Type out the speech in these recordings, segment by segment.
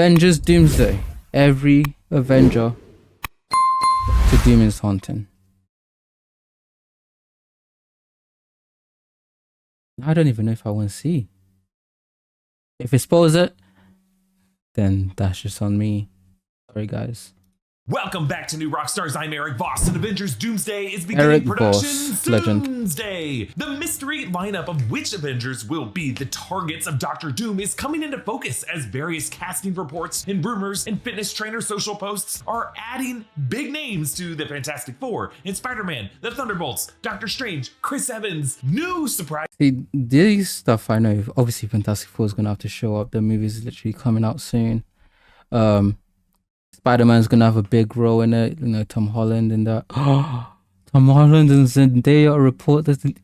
Avengers Doomsday. Every Avenger to Doom is haunting. I don't even know if I want to see. If it spoils it, then that's just on me. Sorry, guys. Welcome back to New Rockstars. I'm Eric Voss, and Avengers Doomsday is beginning Eric production Voss, legend. Doomsday. The mystery lineup of which Avengers will be the targets of Dr. Doom is coming into focus as various casting reports and rumors and fitness trainer social posts are adding big names to the Fantastic Four and Spider-Man, the Thunderbolts, Doctor Strange, Chris Evans, new surprise. See, these stuff I know. Obviously, Fantastic Four is gonna have to show up. The movie's literally coming out soon. Spider-Man's gonna have a big role in it. You know, Tom Holland and that. Tom Holland and Zendaya are reported.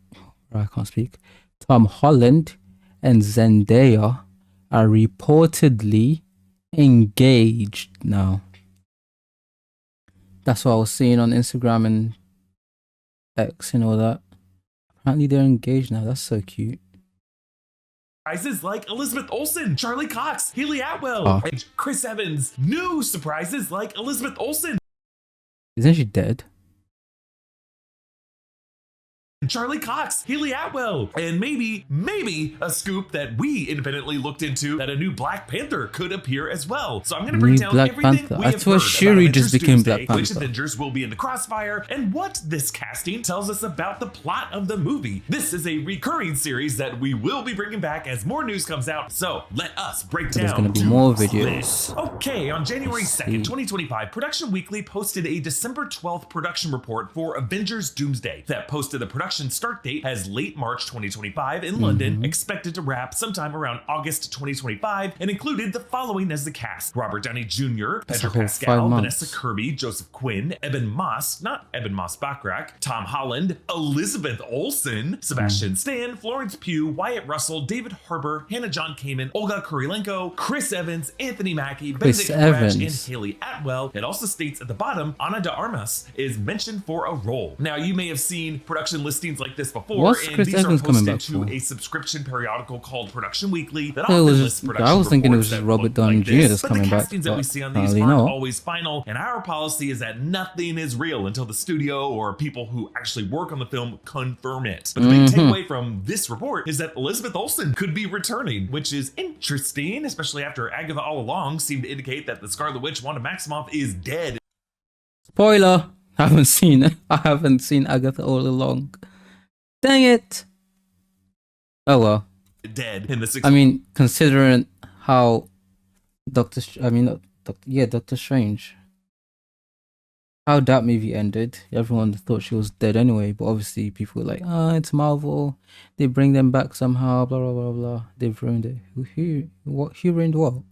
I can't speak. Tom Holland and Zendaya are reportedly engaged now. That's what I was seeing on Instagram and X and all that. Apparently they're engaged now. That's so cute. Surprises like Elizabeth Olsen, Charlie Cox, Haley Atwell, and Chris Evans. New surprises like Elizabeth Olsen. Isn't she dead? Charlie Cox, Haley Atwell, and maybe a scoop that we independently looked into that a new Black Panther could appear as well. So I'm going to break down everything we have heard about Shuri just became Doomsday, Black Panther. which Avengers will be in the crossfire, and what this casting tells us about the plot of the movie. This is a recurring series that we will be bringing back as more news comes out. So let us break down. There's going to be more videos. Okay, on January 2nd, 2025, Production Weekly posted a December 12th production report for Avengers Doomsday that posted the production start date as late March 2025 in London, expected to wrap sometime around August 2025, and included the following as the cast: Robert Downey Jr., Pedro Pascal, Vanessa Kirby, Joseph Quinn, Eben Moss, not Eben Moss Backrack, Tom Holland, Elizabeth Olsen, Sebastian Stan, Florence Pugh, Wyatt Russell, David Harbour, Hannah John Kamen, Olga Kurilenko, Chris Evans, Anthony Mackie, Benedict Cumberbatch, and Haley Atwell. It also states at the bottom, Ana de Armas is mentioned for a role. Now, you may have seen production listings like this before, What's and Chris these Evans are coming posted back to for? a subscription periodical called Production Weekly that I often was lists production I was thinking it was reports just that Robert look Downey like Jr. this, that's but coming the back. castings that we see on these Apparently aren't not. always final, and our policy is that nothing is real until the studio or people who actually work on the film confirm it. But the big takeaway from this report is that Elizabeth Olsen could be returning, which is interesting, especially after Agatha All Along seemed to indicate that the Scarlet Witch Wanda Maximoff is dead. Spoiler! I haven't seen it. I haven't seen Agatha All Along. Dang it! Oh well. Dead in the sixth. I mean, considering how Doctor Strange, how that movie ended, everyone thought she was dead anyway. But obviously, people were like, it's Marvel. They bring them back somehow. Blah blah blah blah. They've ruined it. Who ruined what?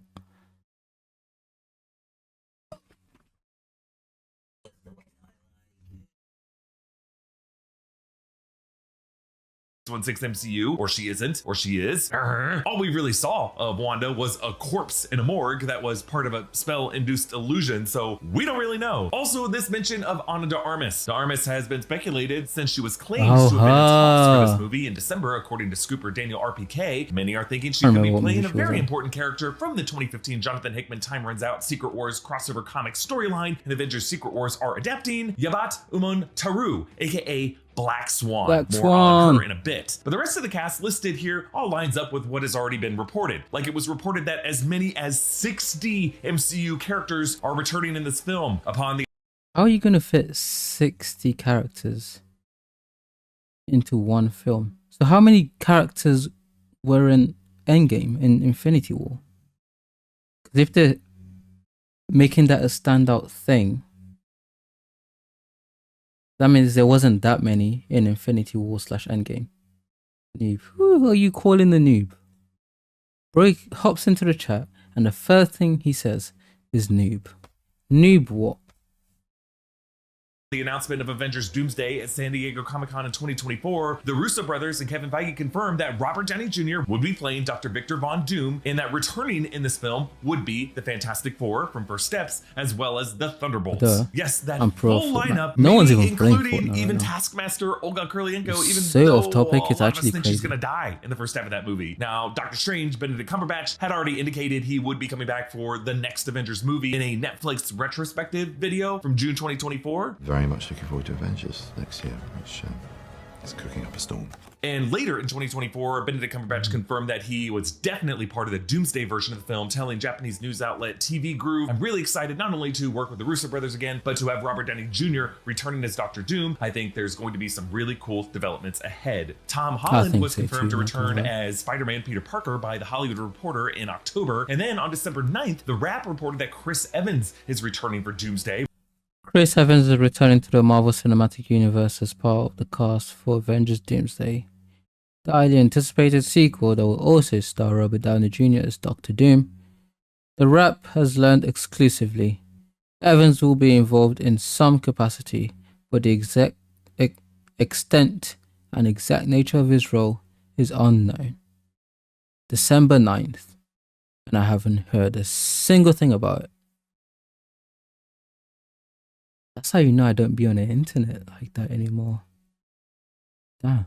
16 MCU, or she isn't, or she is. All we really saw of Wanda was a corpse in a morgue that was part of a spell-induced illusion, so we don't really know. Also, this mention of Ana de Armas. De Armas has been speculated since she was claimed to have been in talks for this movie in December, according to scooper Daniel RPK. Many are thinking she could be playing a very important character from the 2015 Jonathan Hickman Time Runs Out Secret Wars crossover comic storyline, and Avengers Secret Wars are adapting Yabat Umon Taru, aka Black Swan. More on her in a bit. But the rest of the cast listed here all lines up with what has already been reported. Like, it was reported that as many as 60 MCU characters are returning in this film upon the... How are you going to fit 60 characters into one film? So how many characters were in Endgame, in Infinity War? Because if they're making that a standout thing, that means there wasn't that many in Infinity War / Endgame. Noob. Who are you calling the noob? Bro hops into the chat and the first thing he says is noob. Noob what? The announcement of Avengers Doomsday at San Diego Comic-Con in 2024, the Russo brothers and Kevin Feige confirmed that Robert Downey Jr. would be playing Dr. Victor Von Doom, and that returning in this film would be the Fantastic Four from First Steps, as well as the Thunderbolts. Yes, that full lineup, no one's even including even Taskmaster Olga Kurylenko, even so though off topic, it's a lot actually of us think crazy. she's gonna die in the first half of that movie. Now, Doctor Strange, Benedict Cumberbatch, had already indicated he would be coming back for the next Avengers movie in a Netflix retrospective video from June 2024. Very much looking forward to Avengers next year, which is cooking up a storm. And later in 2024, Benedict Cumberbatch confirmed that he was definitely part of the Doomsday version of the film, telling Japanese news outlet TV Group, "I'm really excited not only to work with the Russo brothers again, but to have Robert Downey Jr. returning as Dr. Doom. I think there's going to be some really cool developments ahead." Tom Holland was confirmed to return as Spider-Man Peter Parker by The Hollywood Reporter in October. And then on December 9th, The Wrap reported that Chris Evans is returning for Doomsday. Chris Evans is returning to the Marvel Cinematic Universe as part of the cast for Avengers Doomsday, the highly anticipated sequel that will also star Robert Downey Jr. as Dr. Doom. The Wrap has learned exclusively Evans will be involved in some capacity, but the extent and exact nature of his role is unknown. December 9th, and I haven't heard a single thing about it. That's how you know I don't be on the internet like that anymore. Damn.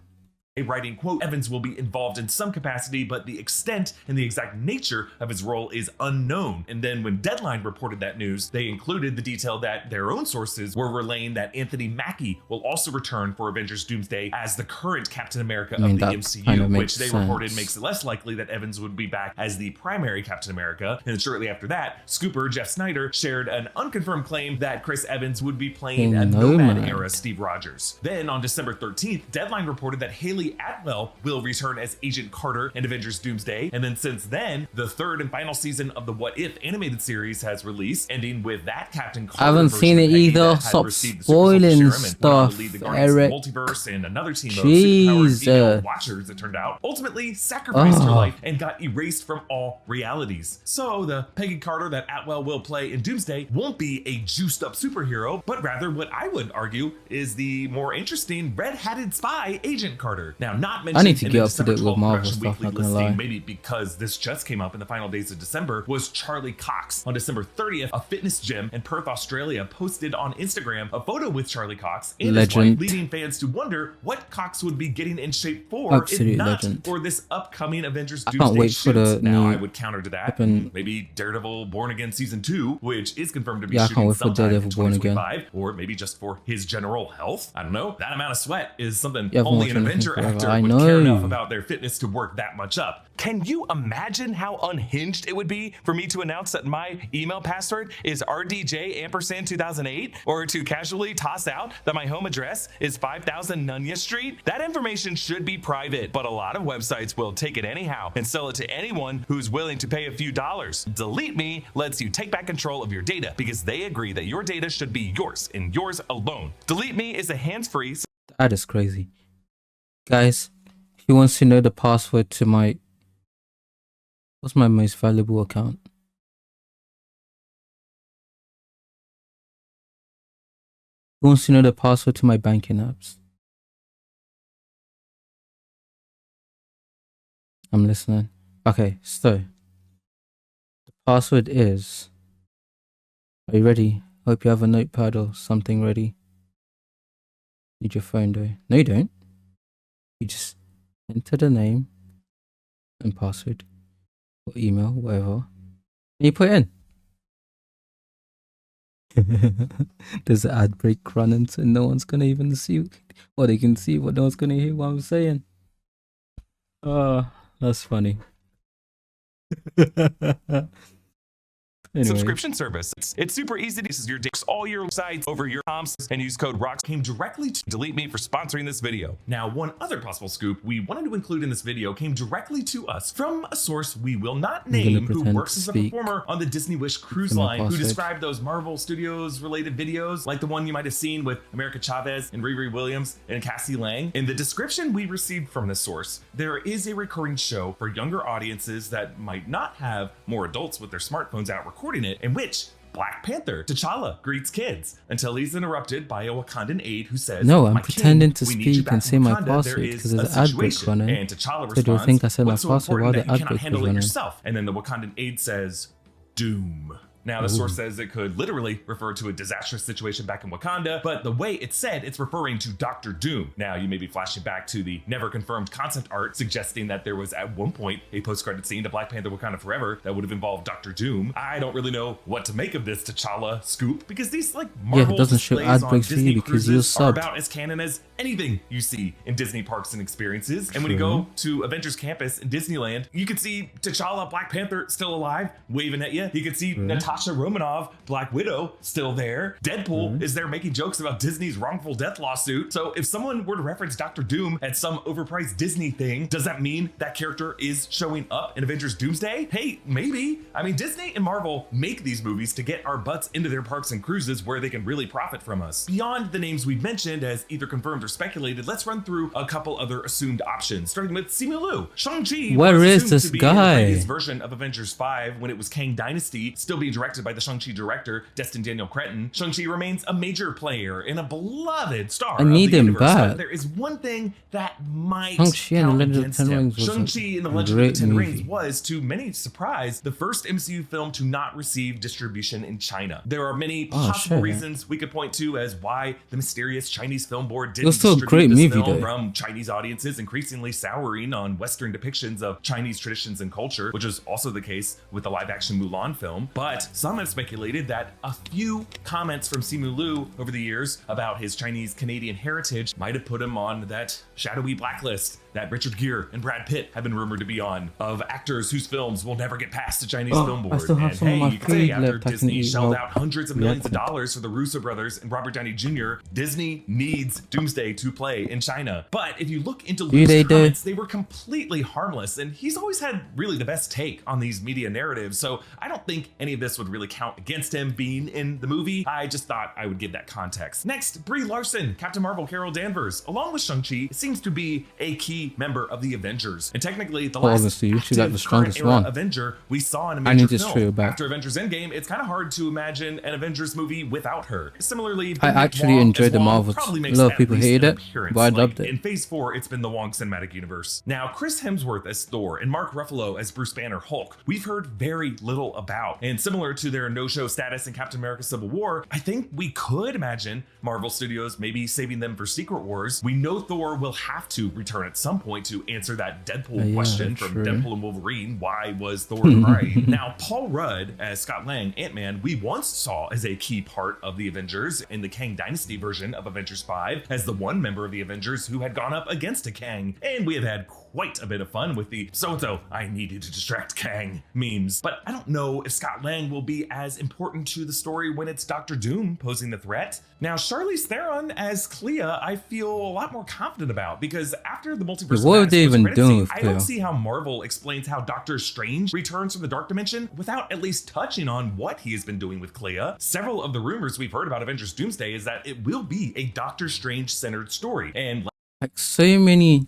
Writing, quote, "Evans will be involved in some capacity, but the extent and the exact nature of his role is unknown." And then when Deadline reported that news, they included the detail that their own sources were relaying that Anthony Mackie will also return for Avengers Doomsday as the current Captain America of the MCU, which they reported makes it less likely that Evans would be back as the primary Captain America. And shortly after that, Scooper Jeff Snyder shared an unconfirmed claim that Chris Evans would be playing a Nomad-era Steve Rogers. Then on December 13th, Deadline reported that Haley Atwell will return as Agent Carter in Avengers Doomsday. And then since then, the third and final season of the What If animated series has released, ending with that Captain Carter. I haven't seen it either. Stop spoiling stuff, Eric. Multiverse and another team of superpowered female watchers, it turned out, ultimately sacrificed her life and got erased from all realities. So the Peggy Carter that Atwell will play in Doomsday won't be a juiced up superhero, but rather what I would argue is the more interesting red-hatted spy Agent Carter. Now, not mentioned I need to in get the up to date December with 12th Marvel Production stuff, Weekly not gonna listing, lie. maybe because this just came up in the final days of December, was Charlie Cox. On December 30th, a fitness gym in Perth, Australia posted on Instagram a photo with Charlie Cox and his wife, leading fans to wonder what Cox would be getting in shape for, if not for this upcoming Avengers Doomsday can't wait for the Now, new I would counter to that, maybe Daredevil Born Again Season 2, which is confirmed to be I can't shooting wait for sometime in Daredevil Born Again. 2025, or maybe just for his general health. I don't know. That amount of sweat is something You haven't only watched an anything Avenger forever. actor I would know. care enough about their fitness to work that much up. Can you imagine how unhinged it would be for me to announce that my email password is RDJ2008, or to casually toss out that my home address is 5000 Nunya Street? That information should be private, but a lot of websites will take it anyhow and sell it to anyone who's willing to pay a few dollars. Delete Me lets you take back control of your data because they agree that your data should be yours and yours alone. Delete Me is a hands-free. That is crazy. Guys, who wants to know the password to my... What's my most valuable account? Who wants to know the password to my banking apps? I'm listening. Okay, so the password is... Are you ready? Hope you have a notepad or something ready. Need your phone though. No, you don't. You just enter the name and password or email, whatever, and you put it in. There's an ad break running, so no one's gonna even see, or they can see, but no one's gonna hear what I'm saying. Oh, that's funny. Anyway. Subscription service. It's super easy to use your dicks all your sites over your comms and use code ROCKS. Came directly to Delete Me for sponsoring this video. Now, one other possible scoop we wanted to include in this video came directly to us from a source we will not name, who works as a performer on the Disney Wish cruise line, who described those Marvel Studios related videos like the one you might have seen with America Chavez and Riri Williams and Cassie Lang. In the description we received from this source, there is a recurring show for younger audiences that might not have more adults with their smartphones out recording recording it, in which Black Panther, T'Challa, greets kids until he's interrupted by a Wakandan aide who says, No, I'm "My pretending king, to we need you speak back and in say my Wakanda. password There is because there's a an ad break situation." running. And T'Challa So do you responds, think I said my "What's so password while important the that you ad cannot break was handle it running? yourself?" And then the Wakandan aide says, "Doom." Now, the source says it could literally refer to a disastrous situation back in Wakanda, but the way it's said, it's referring to Dr. Doom. Now, you may be flashing back to the never confirmed concept art suggesting that there was at one point a post-credit scene to Black Panther Wakanda Forever that would have involved Dr. Doom. I don't really know what to make of this T'Challa scoop, because these Marvel it doesn't show displays ad on breaks for Disney you because you're cruises are subbed. about as canon as anything you see in Disney parks and experiences. And when you go to Avengers Campus in Disneyland, you can see T'Challa, Black Panther, still alive, waving at you. You can see Natasha Romanoff, Black Widow, still there. Deadpool is there making jokes about Disney's wrongful death lawsuit. So if someone were to reference Dr. Doom at some overpriced Disney thing, does that mean that character is showing up in Avengers Doomsday? Hey, maybe. I mean, Disney and Marvel make these movies to get our butts into their parks and cruises where they can really profit from us. Beyond the names we've mentioned as either confirmed or speculated, let's run through a couple other assumed options, starting with Simu Liu. Shang-Chi Where was is assumed this to be guy? in the previous version of Avengers 5 when it was Kang Dynasty, still being directed by the Shang-Chi director, Destin Daniel Cretton. Shang-Chi remains a major player and a beloved star I of need the him universe, back. but there is one thing that might Shang-Chi and the count Legend of the against Ten him. Rings was Shang-Chi and the a Legend of the great Ten movie. Rings was, to many surprise, the first MCU film to not receive distribution in China. There are many possible shit. reasons we could point to as why the mysterious Chinese film board didn't was still a distribute great this movie, film though. from Chinese audiences increasingly souring on Western depictions of Chinese traditions and culture, which is also the case with the live-action Mulan film. But some have speculated that a few comments from Simu Liu over the years about his Chinese-Canadian heritage might have put him on that shadowy blacklist that Richard Gere and Brad Pitt have been rumored to be on, of actors whose films will never get past the Chinese film I board. still have And some of hey, my you could say food after left I can Disney eat shelled while out hundreds of millions of dollars for the Russo brothers and Robert Downey Jr., Disney needs Doomsday to play in China. But if you look into Liu's they do? comments, they were completely harmless, and he's always had really the best take on these media narratives, so I don't think any of this would really count against him being in the movie. I just thought I would give that context. Next, Brie Larson, Captain Marvel Carol Danvers, along with Shang-Chi, seems to be a key member of the Avengers, and technically the last obviously, she's like the active strongest current era one. Avenger we saw in a I need major this film. trio back. After Avengers Endgame, it's kind of hard to imagine an Avengers movie without her. Similarly, I Benedict actually Wong enjoyed as the Wong Marvels. probably A makes lot of at people least hated an it, appearance. but I Like, loved it. in Phase 4, it's been the Wong cinematic universe. Now, Chris Hemsworth as Thor and Mark Ruffalo as Bruce Banner Hulk, we've heard very little about. And similar to their no-show status in Captain America Civil War, I think we could imagine Marvel Studios maybe saving them for Secret Wars. We know Thor will have to return at some point to answer that Deadpool Yeah, question from true. Deadpool and Wolverine. Why was Thor right? Now, Paul Rudd as Scott Lang, Ant-Man, we once saw as a key part of the Avengers in the Kang Dynasty version of Avengers 5 as the one member of the Avengers who had gone up against a Kang. And we have had quite a bit of fun with the so-and-so, I needed to distract Kang memes. But I don't know if Scott Lang will be as important to the story when it's Dr. Doom posing the threat. Now, Charlize Theron as Clea, I feel a lot more confident about, because after the Multiverse What of would they Madness even post-credit do scene, with I don't Clea? see how Marvel explains how Doctor Strange returns from the Dark Dimension without at least touching on what he has been doing with Clea. Several of the rumors we've heard about Avengers Doomsday is that it will be a Doctor Strange-centered story. And Like so many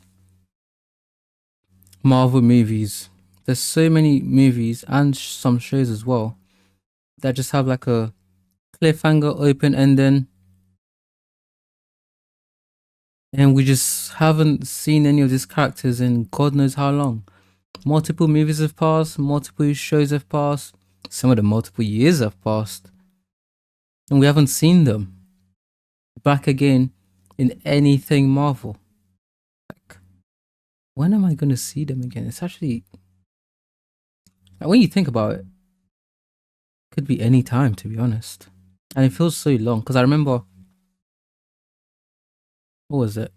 Marvel movies, there's so many movies and some shows as well that just have like a cliffhanger, open ending, and we just haven't seen any of these characters in God knows how long. Multiple movies have passed, multiple shows have passed, some of them multiple years have passed, and we haven't seen them back again in anything Marvel. Like, when am I going to see them again? It's actually, like, when you think about it, could be any time, to be honest. And it feels so long, because I remember, what was it?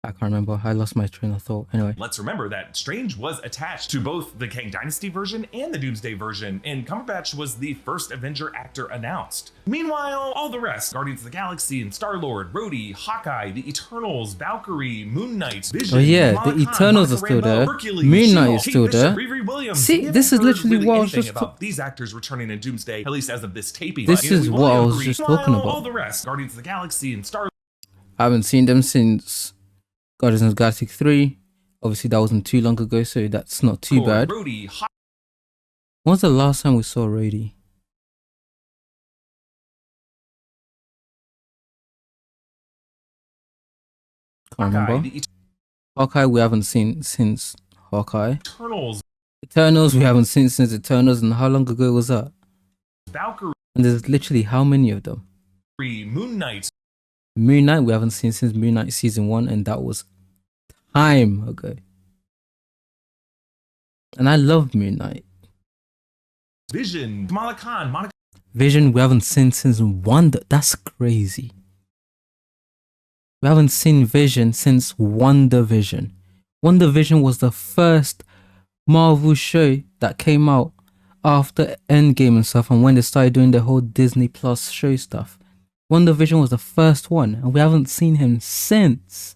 I can't remember. I lost my train of thought. Anyway. let's remember that Strange was attached to both the Kang Dynasty version and the Doomsday version, and Cumberbatch was the first Avenger actor announced. Meanwhile, all the rest, Guardians of the Galaxy and Star-Lord, Rhodey, Hawkeye, the Eternals, Valkyrie, Moon Knight, Vision, Oh yeah, Kamala the Khan, Eternals are Monica still Rambeau, there. Hercules, Moon Knight She-Hulk, is still Kate Bishop, there. Riri Williams. See, We haven't this is heard literally really what I was anything just about these actors returning in Doomsday, at least as of this taping. This But is we what I all was agree. just talking Meanwhile, about. all the rest, Guardians of the Galaxy and Star I haven't seen them since Guardians of the Galaxy 3, obviously that wasn't too long ago, so that's not too bad. Brody, When was the last time we saw Rhodey? Can't remember. the Hawkeye we haven't seen since Hawkeye. Eternals, Eternals we haven't seen since Eternals, and how long ago was that? Valkyrie, And there's literally how many of them? Moon Knight, Moon Knight we haven't seen since Moon Knight season 1, and that was time ago. And I love Moon Knight. Vision, Kamala Khan, Monica Vision we haven't seen since Wonder. That's crazy. We haven't seen Vision since WandaVision. WandaVision was the first Marvel show that came out after Endgame and stuff, and when they started doing the whole Disney Plus show stuff. WandaVision was the first one, and we haven't seen him since.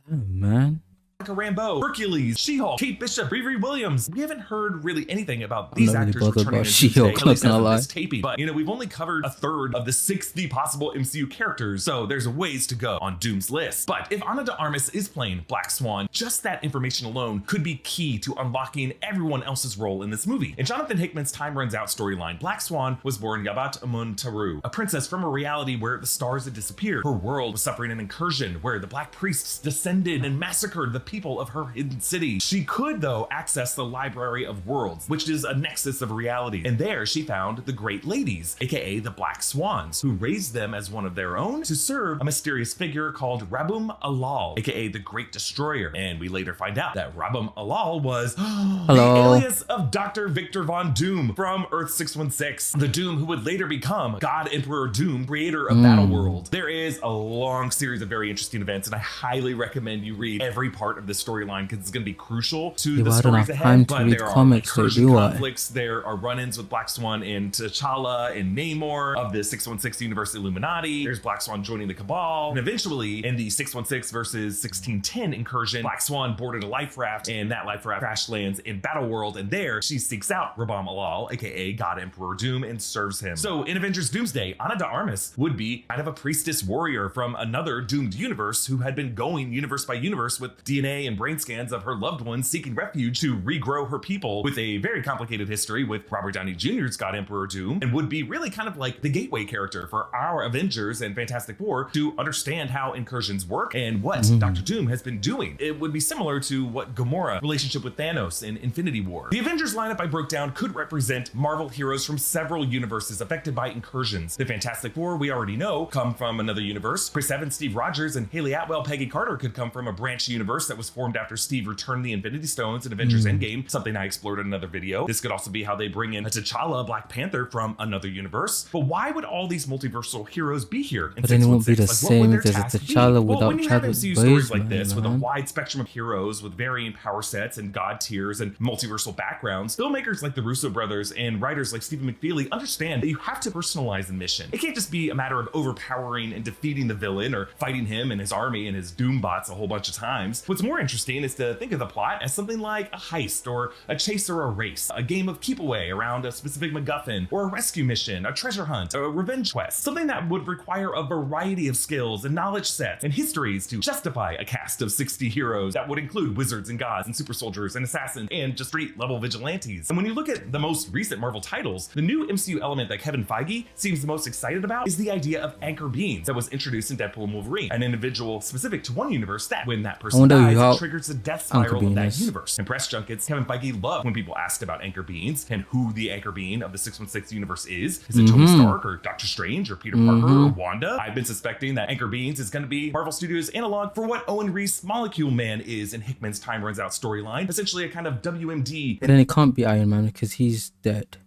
Damn, man. Rambeau, Hercules, She-Hulk, Kate Bishop, Riri Williams. We haven't heard really anything about I'm these not really actors bothered returning about in She-Hulk, Doomsday, not at least gonna as of lie. this taping. But we've only covered a third of the 60 possible MCU characters, so there's a ways to go on Doom's list. But if Ana de Armas is playing Black Swan, just that information alone could be key to unlocking everyone else's role in this movie. In Jonathan Hickman's Time Runs Out storyline, Black Swan was born Yabat Amun Taru, a princess from a reality where the stars had disappeared. Her world was suffering an incursion where the Black Priests descended and massacred the people of her hidden city. She could, though, access the Library of Worlds, which is a nexus of reality. And there she found the Great Ladies, aka the Black Swans, who raised them as one of their own to serve a mysterious figure called Rabum Alal, aka the Great Destroyer. And we later find out that Rabum Alal was the alias of Dr. Victor Von Doom from Earth 616, the Doom who would later become God Emperor Doom, creator of Battleworld. There is a long series of very interesting events, and I highly recommend you read every part of the storyline because it's going to be crucial to the stories ahead. But there are incursion conflicts, there are run-ins with Black Swan and T'Challa and Namor of the 616 Universe Illuminati. There's Black Swan joining the Cabal, and eventually in the 616 versus 1610 incursion, Black Swan boarded a life raft, and that life raft crash lands in Battleworld, and there she seeks out Rabam Alal, aka God Emperor Doom, and serves him. So in Avengers Doomsday, Ana de Armas would be kind of a priestess warrior from another doomed universe who had been going universe by universe with DNA and brain scans of her loved ones seeking refuge to regrow her people, with a very complicated history with Robert Downey Jr.'s God Emperor Doom, and would be really kind of like the gateway character for our Avengers and Fantastic Four to understand how incursions work and what Dr. Doom has been doing. It would be similar to what Gamora's relationship with Thanos in Infinity War. The Avengers lineup I broke down could represent Marvel heroes from several universes affected by incursions. The Fantastic Four, we already know, come from another universe. Chris Evans, Steve Rogers, and Haley Atwell, Peggy Carter could come from a branch universe that was formed after Steve returned the Infinity Stones in Avengers Endgame, something I explored in another video. This could also be how they bring in a T'Challa, Black Panther from another universe. But why would all these multiversal heroes be here in But then it won't be the 616? same What if would there's their a task be? T'Challa Well, without when you have Chadwick MCU stories like Boseman, this, with a man. wide spectrum of heroes with varying power sets and god tiers and multiversal backgrounds, filmmakers like the Russo brothers and writers like Stephen McFeely understand that you have to personalize the mission. It can't just be a matter of overpowering and defeating the villain or fighting him and his army and his doom bots a whole bunch of times. What's more interesting is to think of the plot as something like a heist or a chase or a race, a game of keep away around a specific MacGuffin, or a rescue mission, a treasure hunt, or a revenge quest, something that would require a variety of skills and knowledge sets and histories to justify a cast of 60 heroes that would include wizards and gods and super soldiers and assassins and just street level vigilantes. And when you look at the most recent Marvel titles, the new MCU element that Kevin Feige seems the most excited about is the idea of anchor beings that was introduced in Deadpool and Wolverine, an individual specific to one universe that when that person dies, it triggers the death spiral of that universe. In press junkets, Kevin Feige loved when people asked about anchor beings and who the anchor being of the 616 universe is. Is it Tony Stark or Doctor Strange or Peter Parker or Wanda? I've been suspecting that anchor beings is going to be Marvel Studios' analog for what Owen Reese Molecule Man is in Hickman's Time Runs Out storyline, essentially a kind of WMD. But then it can't be Iron Man because he's dead.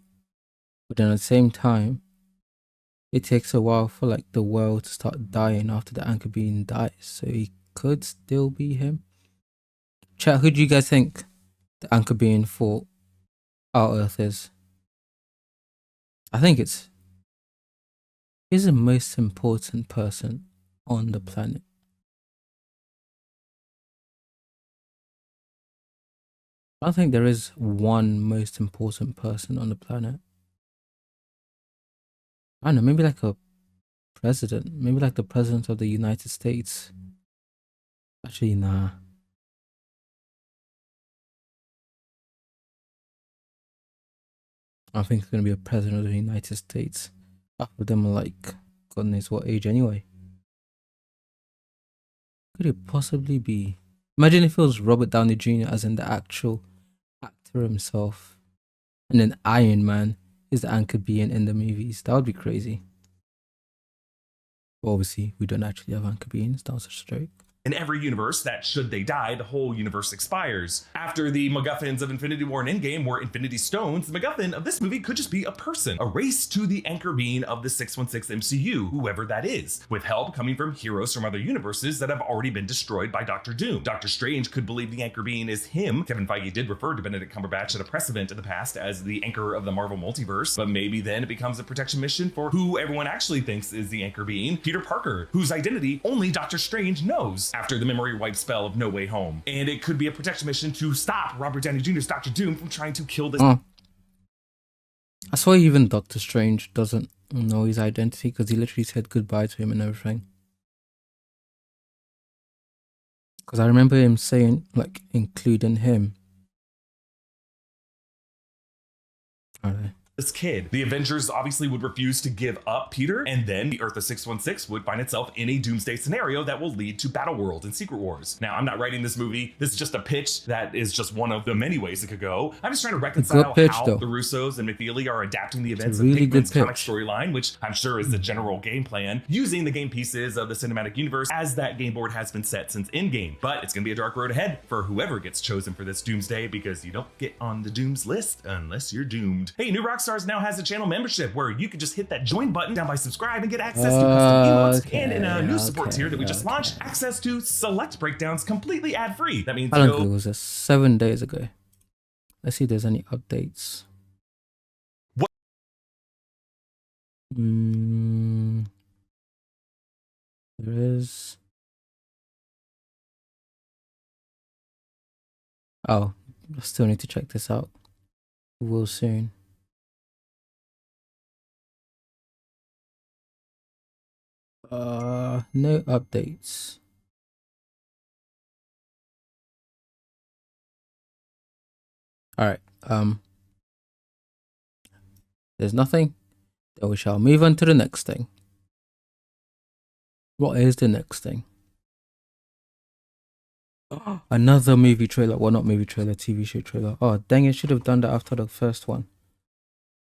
But then at the same time, it takes a while for like the world to start dying after the anchor being dies. So he could still be him. Chat, who do you guys think the anchor being for our Earth is? I think it's he's the most important person on the planet. I don't think there is one most important person on the planet. I don't know, maybe like a president, maybe like the president of the United States. Actually, nah. I think it's gonna be a president of the United States. Half of them are like God knows what age anyway. Could it possibly be? Imagine if it was Robert Downey Jr. as in the actual actor himself, and then Iron Man is the anchor being in the movies. That would be crazy. But obviously, we don't actually have anchor beings. That was a joke. In every universe, that should they die, the whole universe expires. After the MacGuffins of Infinity War and Endgame were Infinity Stones, the MacGuffin of this movie could just be a person, a race to the anchor being of the 616 MCU, whoever that is, with help coming from heroes from other universes that have already been destroyed by Doctor Doom. Doctor Strange could believe the anchor being is him. Kevin Feige did refer to Benedict Cumberbatch at a press event in the past as the anchor of the Marvel multiverse, but maybe then it becomes a protection mission for who everyone actually thinks is the anchor being, Peter Parker, whose identity only Doctor Strange knows after the memory wipe spell of No Way Home. And it could be a protection mission to stop Robert Downey Jr.'s Doctor Doom from trying to kill this. I swear even Doctor Strange doesn't know his identity because he literally said goodbye to him and everything. Because I remember him saying, like, including him. I don't know. This kid. The Avengers obviously would refuse to give up Peter, and then the Earth of 616 would find itself in a doomsday scenario that will lead to Battle World and Secret Wars. Now, I'm not writing this movie. This is just a pitch that is just one of the many ways it could go. I'm just trying to reconcile how the Russos and McFeely are adapting the events of Hickman's comic storyline, which I'm sure is the general game plan, using the game pieces of the cinematic universe as that game board has been set since Endgame. But it's going to be a dark road ahead for whoever gets chosen for this doomsday, because you don't get on the dooms list unless you're doomed. Hey, New Rockstars now has a channel membership where you can just hit that join button down by subscribe and get access to custom emotes, and in a new support tier that we just launched, access to select breakdowns completely ad-free. That means I don't think it was 7 days ago. Let's see if there's any updates. What? There is. Oh, I still need to check this out. We will soon. No updates. All right. There's nothing. Then we shall move on to the next thing. What is the next thing? Another movie trailer. Well, not movie trailer, TV show trailer. Oh, dang it. Should have done that after the first one.